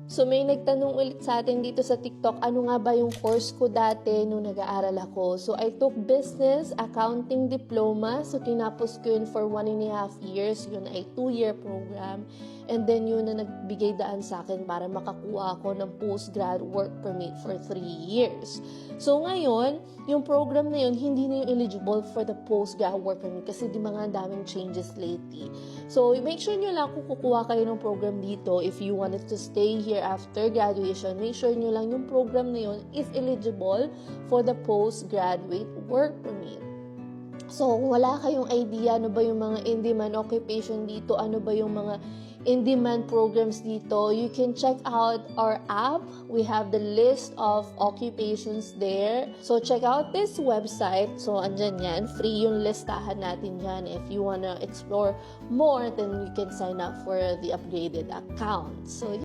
So may nagtanong ulit sa atin dito sa TikTok, ano nga ba yung course ko dati nung nag-aaral ako? So I took Business Accounting Diploma. So tinapos ko yun for 1.5 years. Yun ay 2-year program. And then yun na nagbigay daan sa akin para makakuha ako ng postgrad work permit for 3 years. So ngayon, yung program na yun, hindi na yung eligible for the postgrad work permit kasi di mga daming changes lately. So make sure nyo lang kung kukuha kayo ng program dito, if you wanted to stay here after graduation, make sure nyo lang yung program na yun is eligible for the postgraduate work permit. So, wala kayong idea ano ba yung mga in-demand occupation dito, ano ba yung mga in-demand programs dito, you can check out our app. We have the list of occupations there. So, check out this website. So, andyan yan. Free yung listahan natin yan. If you wanna explore more, then you can sign up for the upgraded account. So,